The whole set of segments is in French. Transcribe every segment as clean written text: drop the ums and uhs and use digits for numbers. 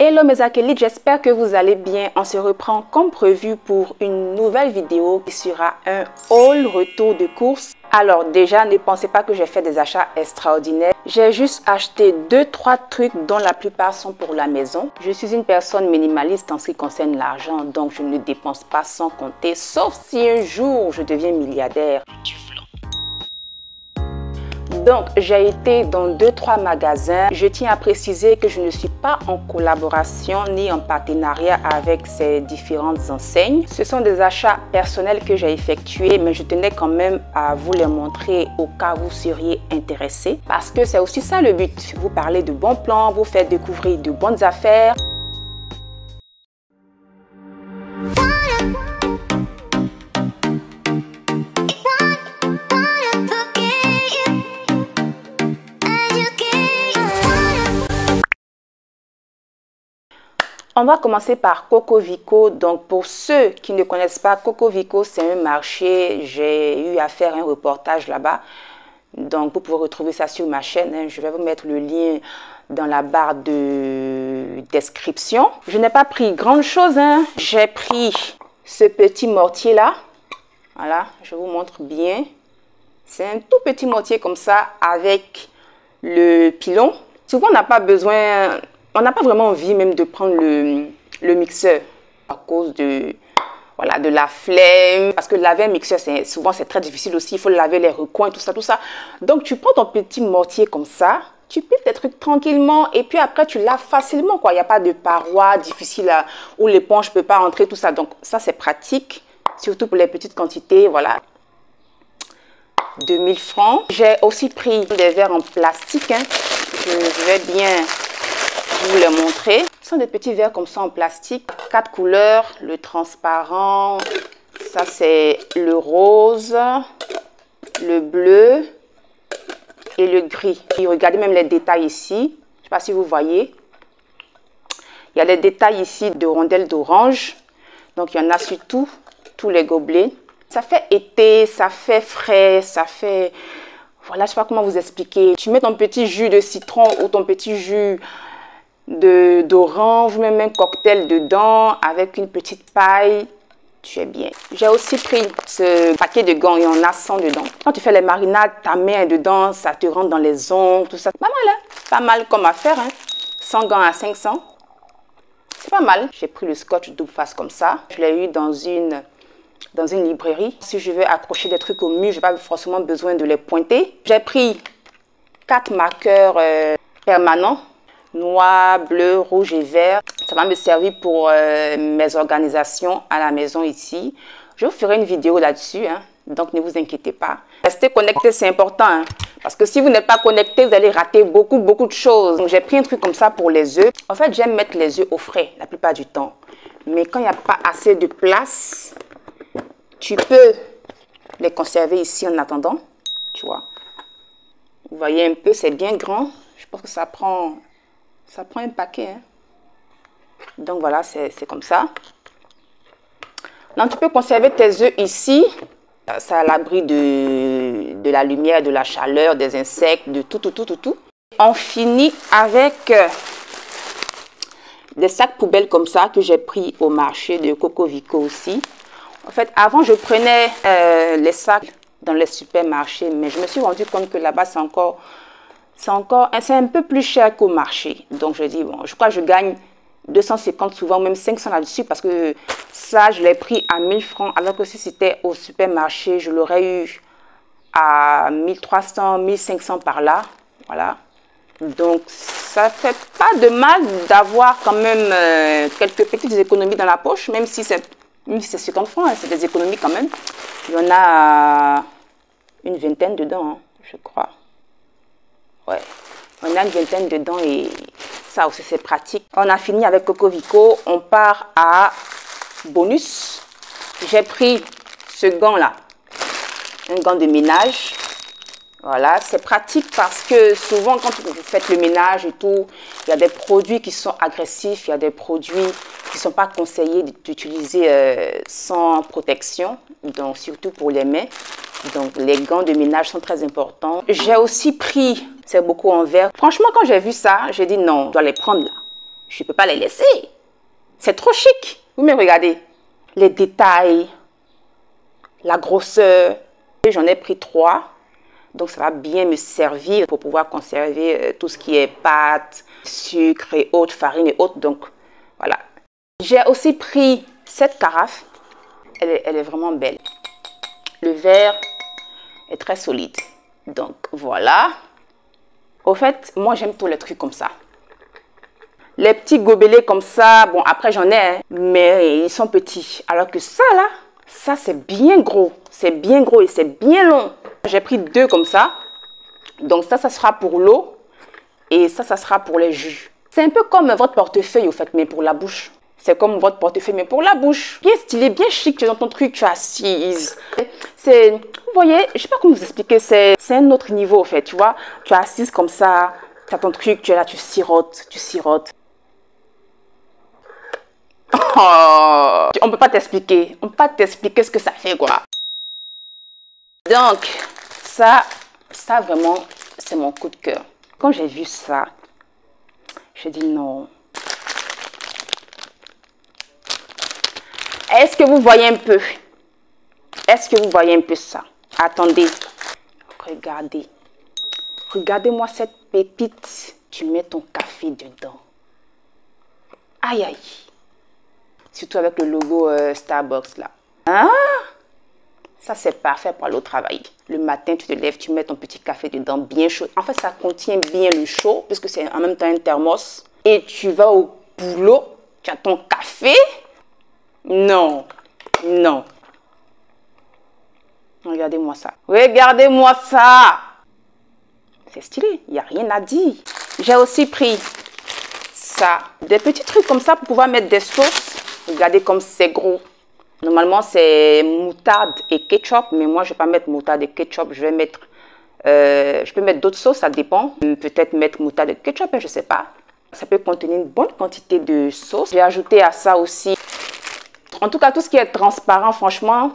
Hello mes acolytes, j'espère que vous allez bien. On se reprend comme prévu pour une nouvelle vidéo qui sera un haul retour de course. Alors déjà, ne pensez pas que j'ai fait des achats extraordinaires. J'ai juste acheté 2-3 trucs dont la plupart sont pour la maison. Je suis une personne minimaliste en ce qui concerne l'argent, donc je ne dépense pas sans compter, sauf si un jour je deviens milliardaire. Donc, j'ai été dans 2-3 magasins. Je tiens à préciser que je ne suis pas en collaboration ni en partenariat avec ces différentes enseignes. Ce sont des achats personnels que j'ai effectués, mais je tenais quand même à vous les montrer au cas où vous seriez intéressés. Parce que c'est aussi ça le but. Vous parler de bons plans, vous faire découvrir de bonnes affaires. On va commencer par Coco Vico. Donc, pour ceux qui ne connaissent pas, Coco Vico, c'est un marché. J'ai eu à faire un reportage là-bas. Donc, vous pouvez retrouver ça sur ma chaîne. Je vais vous mettre le lien dans la barre de description. Je n'ai pas pris grande chose. J'ai pris ce petit mortier-là. Voilà, je vous montre bien. C'est un tout petit mortier comme ça avec le pilon. Souvent, on n'a pas besoin... On n'a pas vraiment envie même de prendre le mixeur à cause de la flemme. Parce que laver un mixeur, souvent c'est très difficile aussi. Il faut laver les recoins, tout ça, tout ça. Donc tu prends ton petit mortier comme ça. Tu piles tes trucs tranquillement et puis après tu laves facilement, quoi. Il n'y a pas de parois difficiles où l'éponge ne peut pas entrer, tout ça. Donc ça c'est pratique, surtout pour les petites quantités, voilà. 2000 francs. J'ai aussi pris des verres en plastique. Je vais bien vous les montrer. Ce sont des petits verres comme ça en plastique. 4 couleurs, le transparent, ça c'est le rose, le bleu et le gris. Et regardez même les détails ici. Je ne sais pas si vous voyez. Il y a des détails ici de rondelles d'orange. Donc il y en a sur tous les gobelets. Ça fait été, ça fait frais, ça fait... Voilà, je ne sais pas comment vous expliquer. Tu mets ton petit jus de citron ou ton petit jus d'orange, même un cocktail dedans avec une petite paille, tu es bien. J'ai aussi pris ce paquet de gants, il y en a 100 dedans. Quand tu fais les marinades, ta main est dedans, ça te rentre dans les ongles, tout ça. Pas mal, pas mal comme affaire, 100 gants à 500. C'est pas mal. J'ai pris le scotch double face comme ça. Je l'ai eu dans une librairie. Si je veux accrocher des trucs au mur, je n'ai pas forcément besoin de les pointer. J'ai pris 4 marqueurs permanents. Noir, bleu, rouge et vert. Ça va me servir pour mes organisations à la maison ici. Je vous ferai une vidéo là-dessus, donc ne vous inquiétez pas. Restez connecté, c'est important, parce que si vous n'êtes pas connecté, vous allez rater beaucoup de choses. Donc j'ai pris un truc comme ça pour les œufs. En fait, j'aime mettre les œufs au frais la plupart du temps. Mais quand il n'y a pas assez de place, tu peux les conserver ici en attendant, tu vois. Vous voyez un peu, c'est bien grand. Je pense que ça prend un paquet. Donc voilà, c'est comme ça. Donc tu peux conserver tes œufs ici. Ça à l'abri de la lumière, de la chaleur, des insectes, de tout. On finit avec des sacs poubelles comme ça que j'ai pris au marché de Coco Vico aussi. En fait, avant je prenais les sacs dans les supermarchés, mais je me suis rendu compte que là-bas c'est un peu plus cher qu'au marché. Donc, je dis, bon, je crois que je gagne 250 souvent, même 500 là-dessus, parce que ça, je l'ai pris à 1000 francs, alors que si c'était au supermarché, je l'aurais eu à 1300, 1500 par là. Voilà. Donc, ça fait pas de mal d'avoir quand même quelques petites économies dans la poche, même si c'est 50 francs, c'est des économies quand même. Il y en a une vingtaine dedans, je crois. Ouais, on a une vingtaine dedans et ça aussi c'est pratique. On a fini avec Coco Vico, on part à bonus. J'ai pris ce gant là, un gant de ménage. Voilà, c'est pratique parce que souvent quand vous faites le ménage et tout, il y a des produits qui sont agressifs, il y a des produits qui ne sont pas conseillés d'utiliser sans protection, donc surtout pour les mains. Donc les gants de ménage sont très importants. J'ai aussi pris, c'est beaucoup en verre. Franchement, quand j'ai vu ça, j'ai dit non, je dois les prendre là. Je ne peux pas les laisser. C'est trop chic. Vous me regardez. Les détails, la grosseur. J'en ai pris 3. Donc, ça va bien me servir pour pouvoir conserver tout ce qui est pâte, sucre et autres, farine et autres. Donc, voilà. J'ai aussi pris cette carafe. Elle est vraiment belle. Le verre est très solide. Donc, voilà. Au fait, moi, j'aime tous les trucs comme ça. Les petits gobelets comme ça, bon, après, j'en ai, hein, mais ils sont petits. Alors que ça, là, ça, c'est bien gros. C'est bien gros et c'est bien long. J'ai pris 2 comme ça. Donc, ça sera pour l'eau. Et ça sera pour les jus. C'est un peu comme votre portefeuille, au fait, mais pour la bouche. C'est comme votre portefeuille, mais pour la bouche. Bien stylé, bien chic, tu es dans ton truc, tu es assise. Vous voyez, je ne sais pas comment vous expliquer, c'est un autre niveau, au fait, tu vois. Tu es assise comme ça, tu as ton truc, tu es là, tu sirotes, tu sirotes. Oh, on ne peut pas t'expliquer. On ne peut pas t'expliquer ce que ça fait, quoi. Donc, ça vraiment, c'est mon coup de cœur. Quand j'ai vu ça, j'ai dit non. Est-ce que vous voyez un peu? Est-ce que vous voyez un peu ça? Attendez. Regardez. Regardez-moi cette pépite. Tu mets ton café dedans. Aïe, aïe. Surtout avec le logo Starbucks là. Hein? Ça, c'est parfait pour aller au travail. Le matin, tu te lèves, tu mets ton petit café dedans, bien chaud. En fait, ça contient bien le chaud, puisque c'est en même temps un thermos. Et tu vas au boulot, tu as ton café. Non, non. Regardez-moi ça. Regardez-moi ça. C'est stylé, il n'y a rien à dire. J'ai aussi pris ça. Des petits trucs comme ça pour pouvoir mettre des sauces. Regardez comme c'est gros. Normalement, c'est moutarde et ketchup, mais moi, je ne vais pas mettre moutarde et ketchup. Je vais mettre, je peux mettre d'autres sauces, ça dépend. Peut-être mettre moutarde et ketchup, je ne sais pas. Ça peut contenir une bonne quantité de sauce. J'ai ajouté à ça aussi. En tout cas, tout ce qui est transparent, franchement,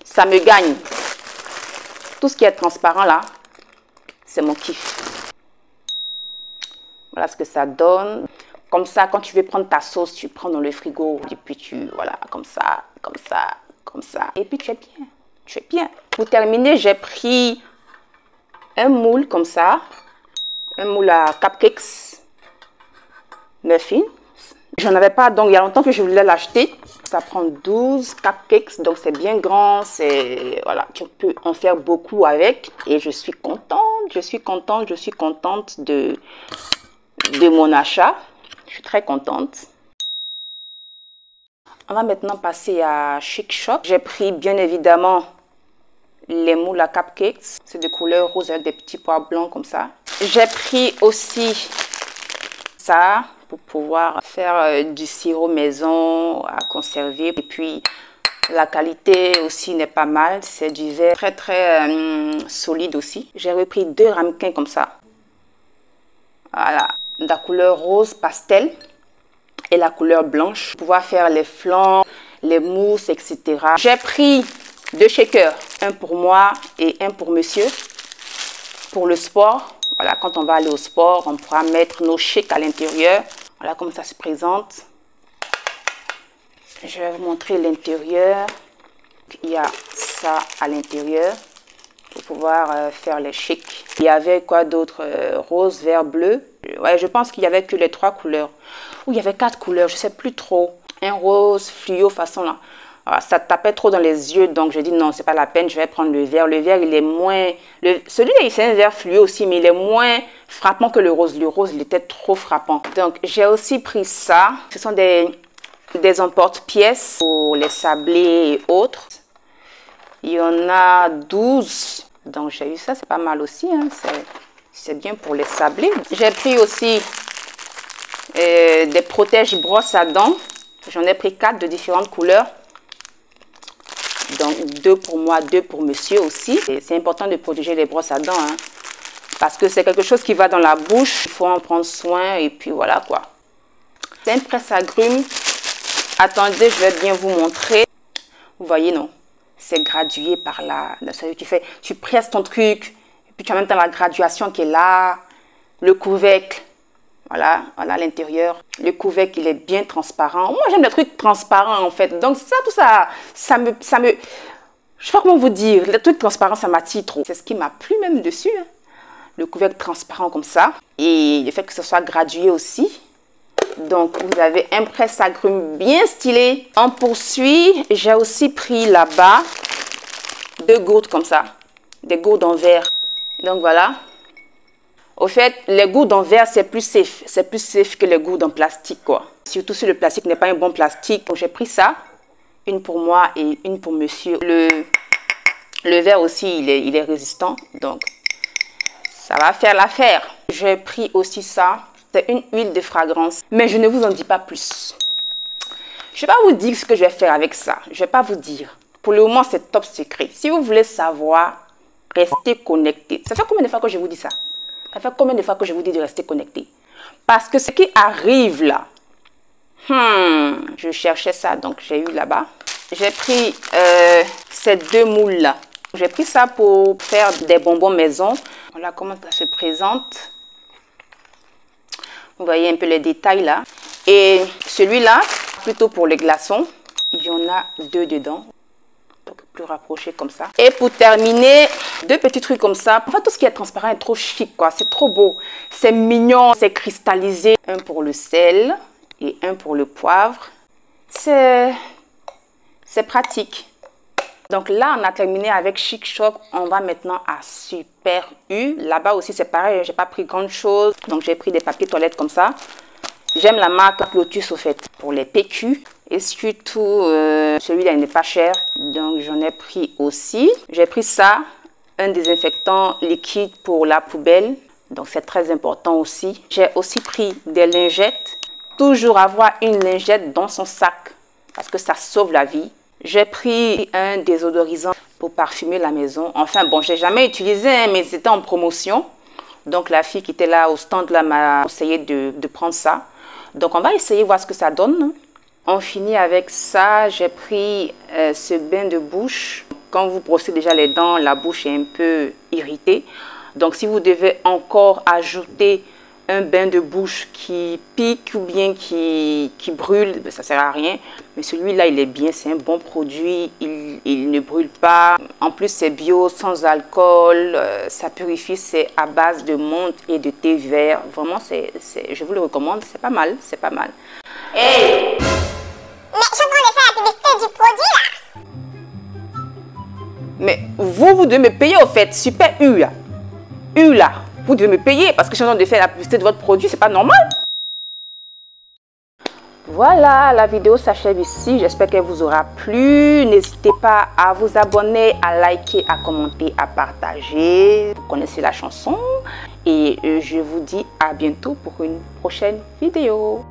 ça me gagne. Tout ce qui est transparent là, c'est mon kiff. Voilà ce que ça donne. Comme ça, quand tu veux prendre ta sauce, tu prends dans le frigo. Et puis voilà, comme ça, comme ça, comme ça. Et puis tu es bien. Tu es bien. Pour terminer, j'ai pris un moule comme ça. Un moule à cupcakes. Muffins. J'en avais pas, donc il y a longtemps que je voulais l'acheter. Ça prend 12 cupcakes, donc c'est bien grand. Voilà, tu peux en faire beaucoup avec. Et je suis contente, je suis contente, je suis contente de mon achat. Je suis très contente. On va maintenant passer à Chic Shop. J'ai pris bien évidemment les moules à cupcakes. C'est de couleur rose avec des petits pois blancs comme ça. J'ai pris aussi ça pour pouvoir faire du sirop maison à conserver. Et puis la qualité aussi n'est pas mal. C'est du verre très très solide aussi. J'ai repris 2 ramequins comme ça. Voilà. La couleur rose pastel et la couleur blanche pour pouvoir faire les flancs, les mousses, etc. J'ai pris 2 shakers, un pour moi et un pour monsieur, pour le sport. Voilà, quand on va aller au sport, on pourra mettre nos shakes à l'intérieur. Voilà comment ça se présente. Je vais vous montrer l'intérieur. Il y a ça à l'intérieur pour pouvoir faire les shakes. Il y avait quoi d'autre? Rose, vert, bleu. Ouais, je pense qu'il n'y avait que les 3 couleurs. Ou il y avait 4 couleurs, je ne sais plus trop. Un rose fluo façon là. Alors, ça tapait trop dans les yeux, donc je dis non, c'est pas la peine, je vais prendre le vert. Le vert, il est moins... Celui-là, c'est un vert fluo aussi, mais il est moins frappant que le rose. Le rose, il était trop frappant. Donc, j'ai aussi pris ça. Ce sont des emporte-pièces pour les sablés et autres. Il y en a 12. Donc, j'ai eu ça, c'est pas mal aussi. Hein. C'est bien pour les sablés. J'ai pris aussi des protège-brosses à dents. J'en ai pris 4 de différentes couleurs. Donc, 2 pour moi, 2 pour monsieur aussi. C'est important de protéger les brosses à dents. Hein, parce que c'est quelque chose qui va dans la bouche. Il faut en prendre soin et puis voilà quoi. C'est un presse-agrumes. Attendez, je vais bien vous montrer. Vous voyez, non? C'est gradué par là. Tu presses ton truc. Et puis tu as même dans la graduation qui est là. Le couvercle. Voilà, voilà l'intérieur. Le couvercle, il est bien transparent. Moi, j'aime les trucs transparents, en fait. Donc, ça, tout ça, ça me... Je sais pas comment vous dire. Les trucs transparents, ça m'attire trop. C'est ce qui m'a plu même dessus. Hein. Le couvercle transparent comme ça. Et le fait que ce soit gradué aussi. Donc, vous avez un presse-agrumes bien stylé. On poursuit. J'ai aussi pris là-bas 2 gourdes comme ça. Des gourdes en verre. Donc, voilà. Au fait, les gourdes en verre, c'est plus safe. C'est plus safe que les gourdes en plastique, quoi. Surtout si le plastique n'est pas un bon plastique. Donc, j'ai pris ça. Une pour moi et une pour monsieur. Le verre aussi, il est résistant. Donc, ça va faire l'affaire. J'ai pris aussi ça. C'est une huile de fragrance. Mais je ne vous en dis pas plus. Je ne vais pas vous dire ce que je vais faire avec ça. Je ne vais pas vous dire. Pour le moment, c'est top secret. Si vous voulez savoir, restez connecté. Ça fait combien de fois que je vous dis ça? Ça fait combien de fois que je vous dis de rester connecté? Parce que ce qui arrive là, je cherchais ça, donc j'ai eu là-bas. J'ai pris ces 2 moules là. J'ai pris ça pour faire des bonbons maison. Voilà comment ça se présente. Vous voyez un peu les détails là. Et celui-là, plutôt pour les glaçons, il y en a 2 dedans. Donc plus rapproché comme ça. Et pour terminer, 2 petits trucs comme ça. En fait, tout ce qui est transparent est trop chic, quoi. C'est trop beau. C'est mignon, c'est cristallisé. Un pour le sel et un pour le poivre. C'est pratique. Donc là, on a terminé avec Chic Choc. On va maintenant à Super U. Là-bas aussi, c'est pareil. J'ai pas pris grande chose. Donc, j'ai pris des papiers toilettes comme ça. J'aime la marque Lotus, au fait, pour les PQ. Et surtout, celui-là, il n'est pas cher. Donc, j'en ai pris aussi. J'ai pris ça, un désinfectant liquide pour la poubelle. Donc, c'est très important aussi. J'ai aussi pris des lingettes. Toujours avoir une lingette dans son sac parce que ça sauve la vie. J'ai pris un désodorisant pour parfumer la maison. Enfin, bon, je n'ai jamais utilisé, hein, mais c'était en promotion. Donc, la fille qui était là au stand là m'a conseillé de prendre ça. Donc, on va essayer, voir ce que ça donne. On finit avec ça. J'ai pris ce bain de bouche. Quand vous brossez déjà les dents, la bouche est un peu irritée. Donc, si vous devez encore ajouter un bain de bouche qui pique ou bien qui brûle, ça ne sert à rien. Mais celui-là, il est bien, c'est un bon produit, il ne brûle pas. En plus, c'est bio, sans alcool, ça purifie, c'est à base de menthe et de thé vert. Vraiment, je vous le recommande, c'est pas mal, c'est pas mal. Hey! Mais je suis en train de faire la publicité du produit là. Mais vous devez me payer au fait, Super U là. U là. Vous devez me payer parce que je suis en train de faire la publicité de votre produit, c'est pas normal. Voilà, la vidéo s'achève ici. J'espère qu'elle vous aura plu. N'hésitez pas à vous abonner, à liker, à commenter, à partager. Vous connaissez la chanson. Et je vous dis à bientôt pour une prochaine vidéo.